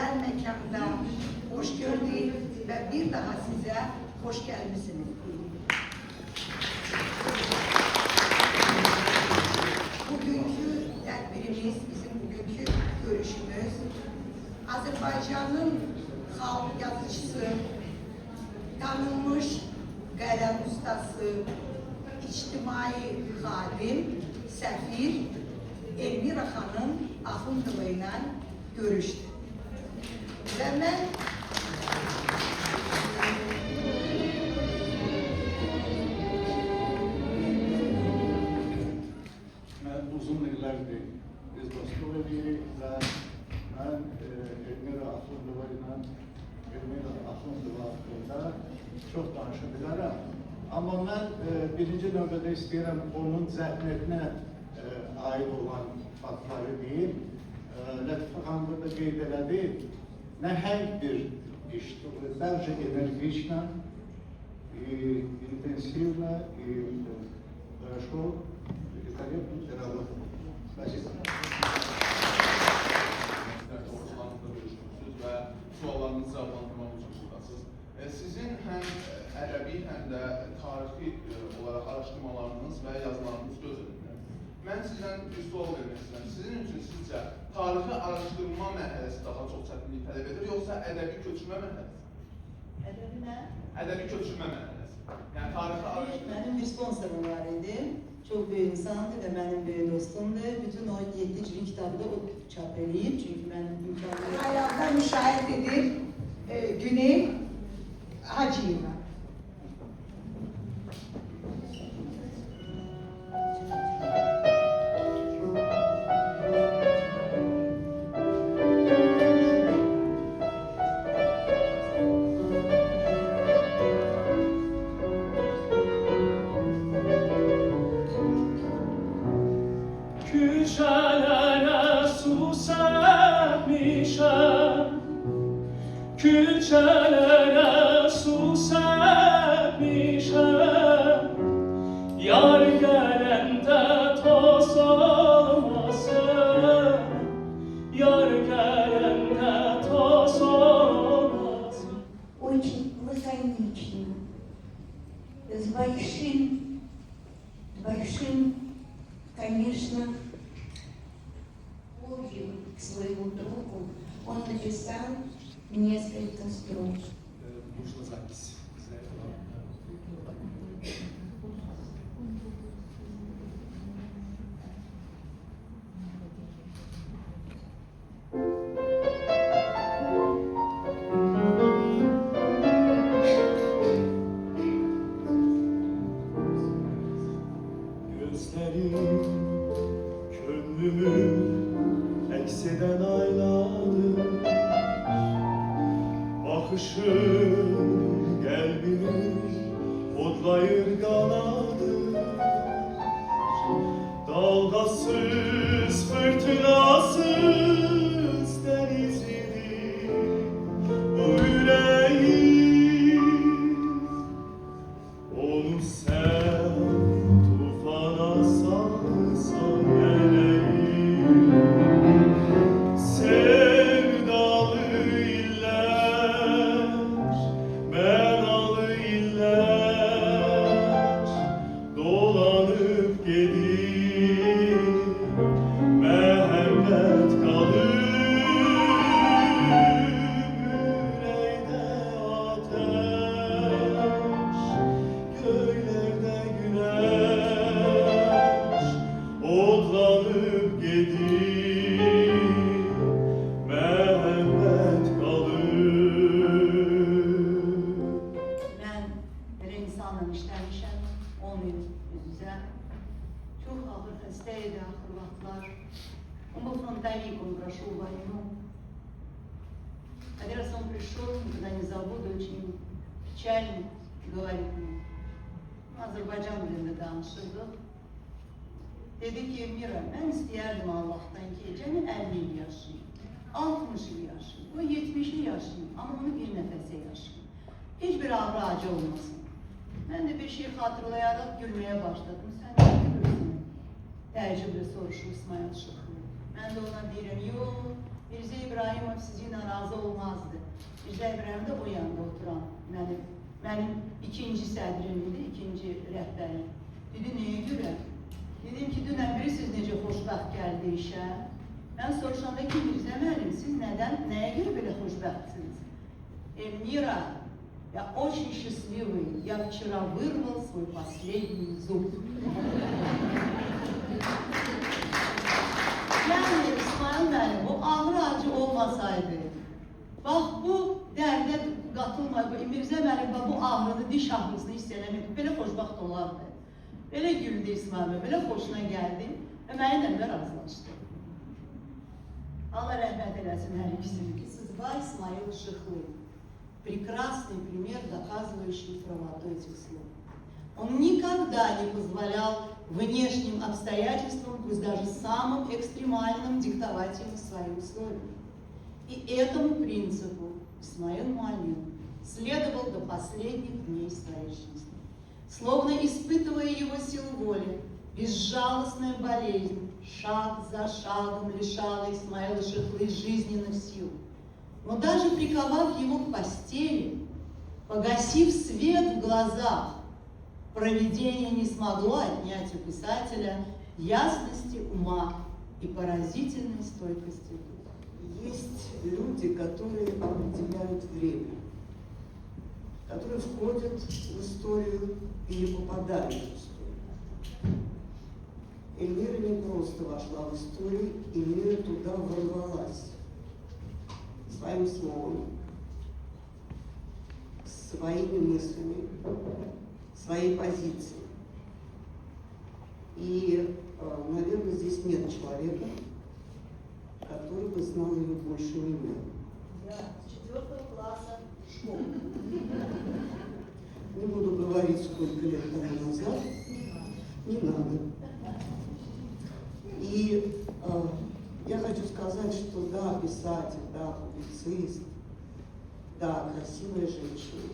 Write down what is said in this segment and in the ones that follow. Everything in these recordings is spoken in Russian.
güzel mekanda hoş gördük ve bir daha size hoş gelmişsiniz. Bugünkü tedbirimiz, bizim bugünkü görüşümüz, Azerbaycan'ın halk yazıcısı, tanınmış kalem ustası, içtimai hadim, səfir Elmira xanım Axundova ilə görüşdü. Və mən uzun illərdir biz dostluq edirik və mən Elmira Axundova haqqında çox danışa bilərəm. Amma mən birinci növbədə istəyirəm onun zəhmətinə aid olan faktları deyim. Lətifə xanım burada qeyd elədi, nəhəng bir işdir. Bəlkə enerjiklə, intensivlə, хорошо. Və suallarınızı cavablandırmaq üçün buradasınız. Sizin həm ədəbi, həm də tarixi olaraq araşdırmalarınız və yazılarınız göz önündə. Mən sizdən bir sual vermək istəyirəm. Sizin üçün sizcə tarixi araşdırma mərhələsi daha çox çətinlik tələb edir, yoxsa ədəbi köçürmə mərhələsi? Ədəbi nə? Ədəbi köçürmə mərhələsi. Yəni tarixi araşdırma. Mənim bir sponsorum var idi. Çok büyük insandı ve benim büyük dostumdu. Bütün o 7 cilt kitabı da o çap edeyim. Çünkü ben imkanları... ayağda müşahit edir Güney Hacıyeva. Küçelere su serpmişem, yar gelende toz olmasın, yar gelende toz olmasın. Очень лаконично, с большим, конечно, любовью к своему другу, он написал несколько строк. Вышла запись. Gözlerim könlümü ekseden ayladı, bakışın kalbimi odlayır kanadı, dalgasız fırtınasız denizini bu yüreğim, onu sen tufana salsan meleğim, sevdalı iller, benalı iller, dolanıp gelir, mehabbet kalır, yüreğde ateş, göylerde güneş, odlanıp gelir, mehabbet kalır. Ben bir insanla işlemişim, 10 yıl yüzüze. Çok ağır hastaydı ahır vaxtlar. Он был фронтовиком, прошел войну. Один раз он пришел, никогда не забуду, очень печально говорит мне. Azerbaycan dilinde danışırdık. Dedi ki, Mira, ben istəyərdim Allah'tan ki, cəmi 50 il yaşayayım, 60 il yaşayayım, o 70 il yaşayayım, ama onu bir nəfəsə yaşayayım. Hiçbir ağrı acı olmasın. Ben de bir şey hatırlayarak gülmeye başladım. Sen ne gülürsün? Təəccüblə soruşur İsmail Şıxlı. Ben de ona deyirəm, yox, Mirzə İbrahimov sizinlə razı olmazdı. Mirzə İbrahim də o yanda oturan mənim ikinci sədrim idi, ikinci rəhbərim. Dedi, nəyə görə? Dedim ki, dünən bilirsiniz necə xoşbəxt gəldi işə. Mən soruşanda ki, Mirzə müəllim, siz nəyə görə belə xoşbəxtsiniz? Эльмира, я очень счастливый, я вчера вырвал свой последний зуб. Yani İsmail müəllim, bu ağrı acı olmasaydı, bax bu dərdə qatılmayıb, Mirzə müəllim bu ağrını, diş ağrısını hiss eləməyib, belə xoşbəxt olardı. Belə güldü İsmail müəllim, belə xoşuna gəldi və mənimlə də razılaşdı. Allah rəhmət eləsin hər ikisini. Судьба Исмаила Шихлы. Прекрасный пример, доказывающий правоту этих слов. Он никогда не позволял внешним обстоятельствам, пусть даже самым экстремальным, диктовать ему свои условия. И этому принципу Исмаил Муалим следовал до последних дней своей жизни. Словно испытывая его силу воли, безжалостная болезнь шаг за шагом лишала Исмаила Шихлы жизненных сил. Но даже приковав его к постели, погасив свет в глазах, провидение не смогло отнять у писателя ясности ума и поразительной стойкости духа. Есть люди, которые определяют время, которые входят в историю или попадают в историю. Эльмира не просто вошла в историю, Эльмира туда ворвалась своим словом, своими мыслями, своей позицией. И, наверное, здесь нет человека, который бы знал ее больше меня. Да, с 4 класса школы. Не буду говорить, сколько лет тому назад. Не надо. И я хочу сказать, что да, писатель, да, публицист, да, красивая женщина.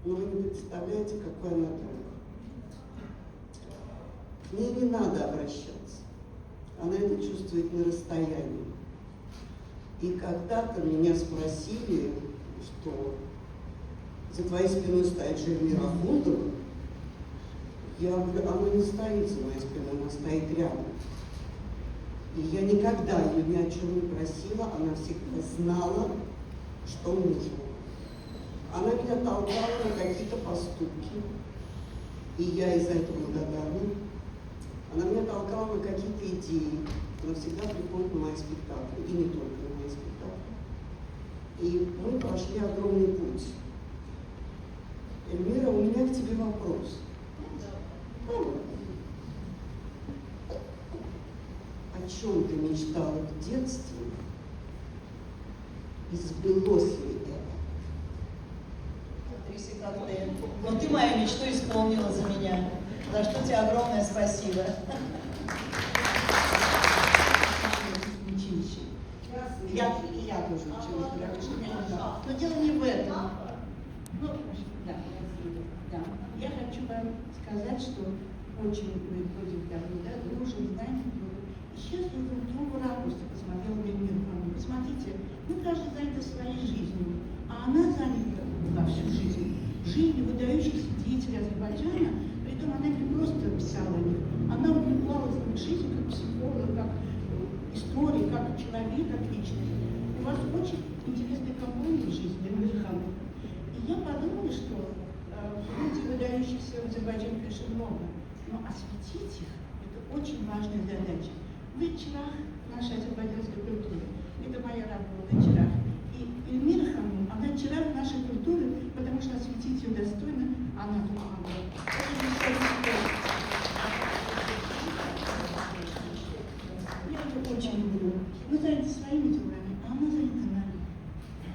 Но вы не представляете, какой она друг. К ней не надо обращаться. Она это чувствует на расстоянии. И когда-то меня спросили, что за твоей спиной стоит же Эльмира Ахундова. Я говорю, она не стоит за моей спиной, она стоит рядом. И я никогда ее ни о чем не просила, она всегда знала, что нужно. Она меня толкала на какие-то поступки, и я из-за этого благодарна. Она меня толкала на какие-то идеи, она всегда приходит на мои спектакли, и не только на мои спектакли. И мы прошли огромный путь. Эльмира, у меня к тебе вопрос. О чем ты мечтала в детстве? И сбылось ли это? Актриса коктейль. Но ты мою мечту исполнила за меня. За что тебе огромное спасибо. Училище. Я тоже училась. Но дело не в этом. Ну, да, да. Я хочу вам сказать, что очень мы ходим давно, да, дружим, знаем друг друга. И сейчас я в другом ракурсе посмотрела на мир. Посмотрите, мы каждый заняты своей жизнью, а она занята во всю жизнь. Жизнь выдающихся деятелей Азербайджана, притом она не просто писала о них, она увлеклась в жизнь как психолог, как историк, как человек, как личность. У вас очень интересная компания в жизни, Эмирхан. И я подумала, что люди, выдающихся в Азербайджане, конечно, много, но осветить их – это очень важная задача. Вы чирах нашей азербайджанской культуры. Это моя работа, чирах. И Эльмира Ханум, она чирах нашей культуры, потому что осветить ее достойно она помогла. Я это очень люблю. Мы заняты своими делами, а она занята нами.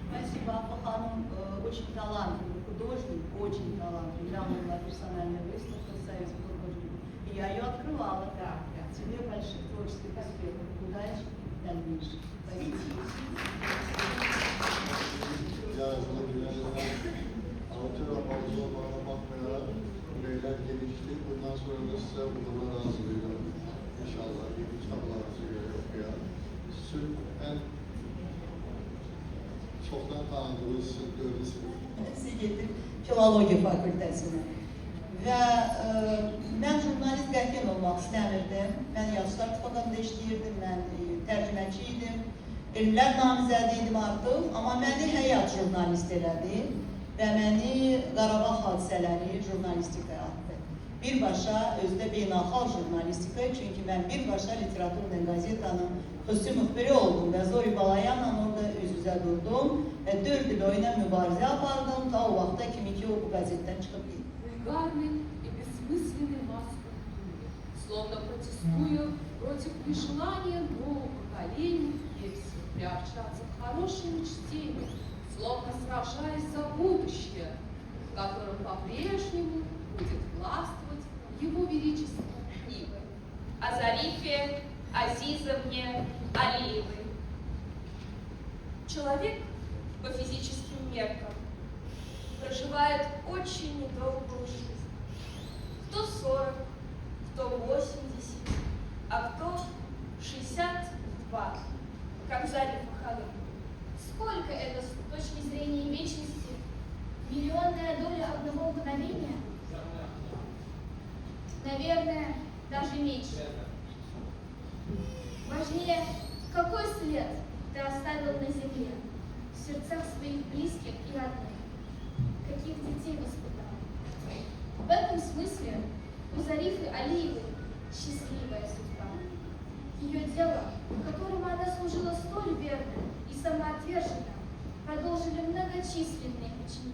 Спасибо, Афа Ханум очень талантливый художник, очень талантливый. Недавно была персональная выставка в Союзе художников, и я ее открывала. Да. Тебе больших творческих успехов, удачи в дальнейшем. Спасибо. Anlatıyor ama o zamana bakmayarak burayla gelişti. Bundan sonra da size bununla razı veriyorum. İnşallah bir kitaplarınızı okuyan. En tanıdığınız, gördüğünüz? Getib Filologiya fakültəsinə. Və mən jurnalist qətiyyən olmaq istəmirdim. Mən Yazıçılar Kitabxanasında işləyirdim, mən tərcüməçi idim. Elmlər namizədi idim artıq, amma məni həyat jurnalist elədi və məni Qarabağ hadisələri jurnalistikaya atdı. Birbaşa özdə beynəlxalq jurnalistika, çünki mən birbaşa Literaturla Gazetanın xüsusi müxbiri oldum və Zori Balayanla orada üz-üzə durdum və 4 il oyuna mübarizə apardım, ta o vaxta kimi ki o bu qəzetdən çıxıb getdi. Вульгарный и бессмысленный массовый, словно протестуя против нежелания нового поколения пьесы приобщаться к хорошему чтению, словно сражаясь за будущее, в котором по-прежнему будет властвовать Его Величество книга. О Зарифе Азизовне Алиевой. Человек по физическим меркам проживает очень недолгую жизнь. Кто 40, кто 80, а кто 62, как Зарифа Халим. Сколько это с точки зрения вечности? Миллионная доля одного мгновения? Наверное, даже меньше. Важнее, какой след ты оставил на земле, в сердцах своих близких и родных, каких детей воспитал. В этом смысле у Зарифы Алиевой счастливая судьба. Ее дело, которому она служила столь верно и самоотверженно, продолжили многочисленные ученики.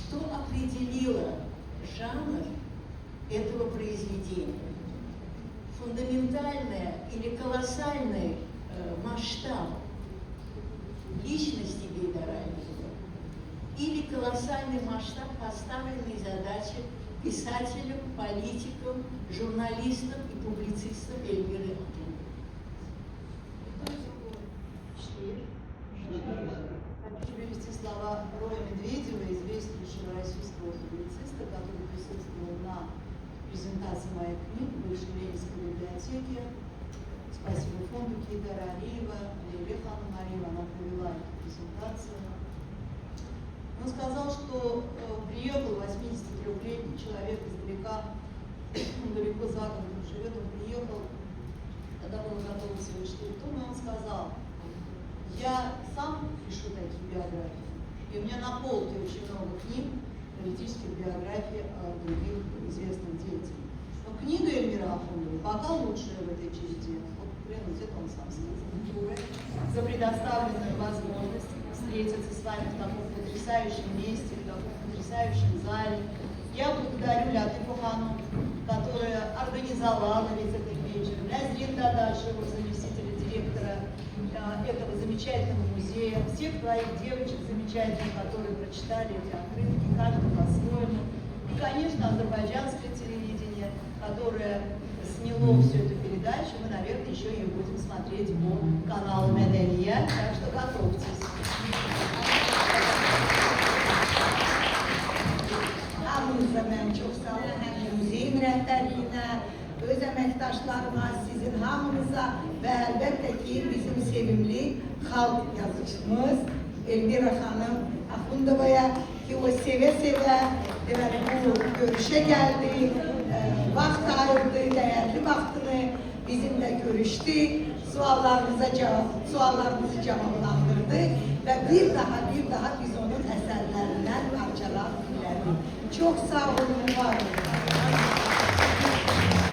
что определило жанр этого произведения? Фундаментальный или колоссальный масштаб личности Гайдара Алиева или колоссальный масштаб поставленной задачи писателям, политикам, журналистам и публицистам Эльвиры Антоновны? Хочу привести слова Роя Медведева, известнейшего российского публициста, который присутствовал на презентации моих книг в Бывшей Ленинской библиотеке. Спасибо фонду Гайдара Алиева, Лиле Хану Мариева, она провела эту презентацию. Он сказал, что приехал 83-летний человек издалека, он далеко за городом живет, он приехал, когда было готово всего 4 тома, он сказал: я сам пишу такие биографии, и у меня на полке очень много книг, политических биографий других известных деятелей. Но книга Эльмиры Ахуновой пока лучшая в этой череде. Вот, клянусь, это он сам сказал. За предоставленную возможность встретиться с вами в таком потрясающем месте, в таком потрясающем зале. Я благодарю Лятыфу Хану, которая организовала весь этот вечер, Назрин Дадашеву, заместителя директора этого замечательного музея, всех твоих девочек замечательных, которые прочитали эти открытки, каждый по-своему. И, конечно, азербайджанское телевидение, которое сняло всю эту передачу, мы, наверное, еще ее будем смотреть по каналу Меделья, так что готовьтесь. Hamınıza mən çox sağ olun, həm muzeyin rəhbərliyinə, öz əməkdaşlarıma, sizin hamınıza və əlbəttə ki, bizim sevimli xalq yazıcımız Elmira xanım Axundovaya ki, o sevə-sevə bu görüşə gəldi, vaxt ayırdı, dəyərli vaxtını bizimlə görüşdü, suallarımızı cavablandırdı və bir daha biz onun əsərlərindən parçalar dinlədik. Çok sağ olun, var olun.